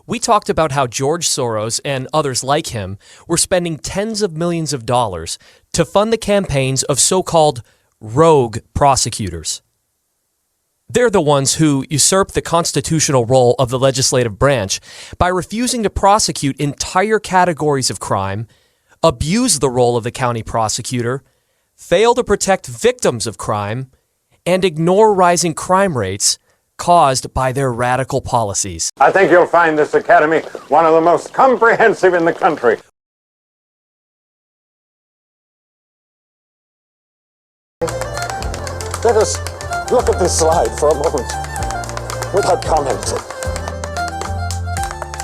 we talked about how George Soros and others like him were spending tens of millions of dollars to fund the campaigns of so-called rogue prosecutors. They're the ones who usurp the constitutional role of the legislative branch by refusing to prosecute entire categories of crime, abuse the role of the county prosecutor, fail to protect victims of crime, and ignore rising crime rates caused by their radical policies. I think you'll find this academy one of the most comprehensive in the country. Let us look at this slide for a moment without comment.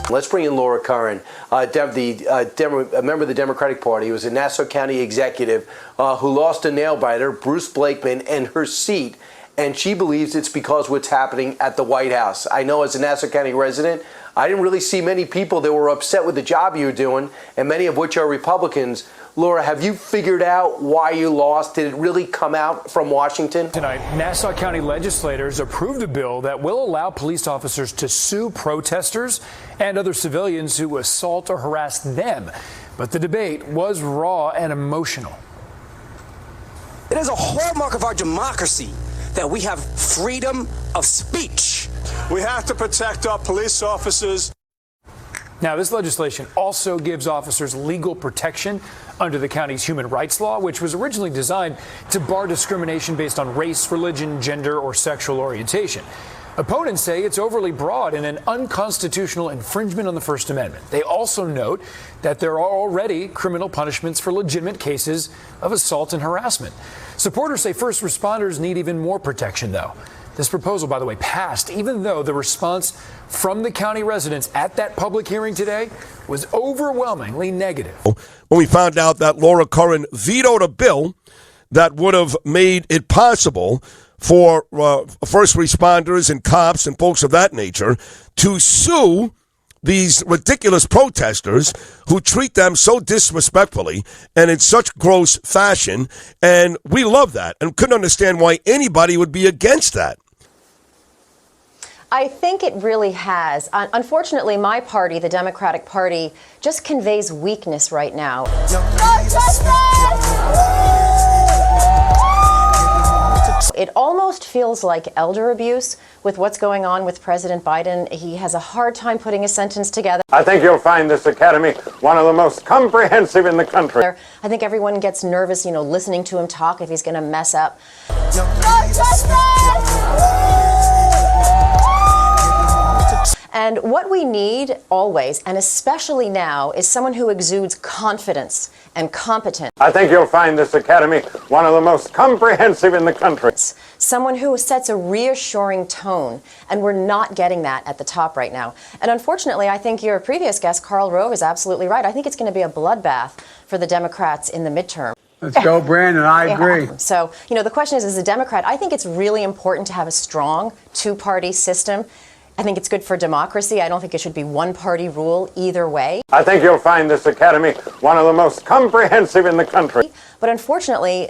Let's bring in Laura Curran, a member of the Democratic Party, who was a Nassau County executive who lost a nail-biter, Bruce Blakeman, and her seat. And she believes it's because what's happening at the White House. I know as a Nassau County resident, I didn't really see many people that were upset with the job you were doing, and many of which are Republicans. Laura, have you figured out why you lost? Did it really come out from Washington? Tonight, Nassau County legislators approved a bill that will allow police officers to sue protesters and other civilians who assault or harass them. But the debate was raw and emotional. It is a hallmark of our democracy that we have freedom of speech. We have to protect our police officers. Now, this legislation also gives officers legal protection under the county's human rights law, which was originally designed to bar discrimination based on race, religion, gender, or sexual orientation. Opponents say it's overly broad and an unconstitutional infringement on the First Amendment. They also note that there are already criminal punishments for legitimate cases of assault and harassment. Supporters say first responders need even more protection, though. This proposal, by the way, passed, even though the response from the county residents at that public hearing today was overwhelmingly negative. When we found out that Laura Curran vetoed a bill that would have made it possible for first responders and cops and folks of that nature to sue these ridiculous protesters who treat them so disrespectfully and in such gross fashion, and we love that and couldn't understand why anybody would be against that. I think it really has. Unfortunately, my party, the Democratic Party, just conveys weakness right now. It almost feels like elder abuse with what's going on with President Biden. He has a hard time putting a sentence together. I think you'll find this academy one of the most comprehensive in the country. I think everyone gets nervous, listening to him talk if he's going to mess up. And what we need always, and especially now, is someone who exudes confidence and competence. I think you'll find this academy one of the most comprehensive in the country. Someone who sets a reassuring tone, and we're not getting that at the top right now. And unfortunately, I think your previous guest, Karl Rove, is absolutely right. I think it's going to be a bloodbath for the Democrats in the midterm. Let's go, Brandon. I agree. So, the question is, as a Democrat, I think it's really important to have a strong two-party system. I think it's good for democracy. I don't think it should be one-party rule either way. I think you'll find this academy one of the most comprehensive in the country. But unfortunately,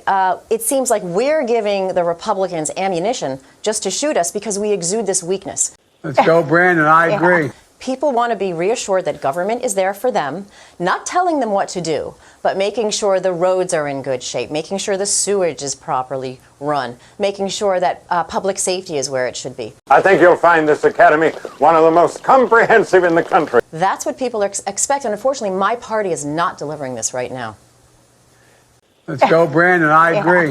it seems like we're giving the Republicans ammunition just to shoot us because we exude this weakness. Let's go, Brandon. I agree. People want to be reassured that government is there for them, not telling them what to do, but making sure the roads are in good shape, making sure the sewage is properly run, making sure that public safety is where it should be. I think you'll find this academy one of the most comprehensive in the country. That's what people expect, and unfortunately, my party is not delivering this right now. Let's go, Brandon. I agree.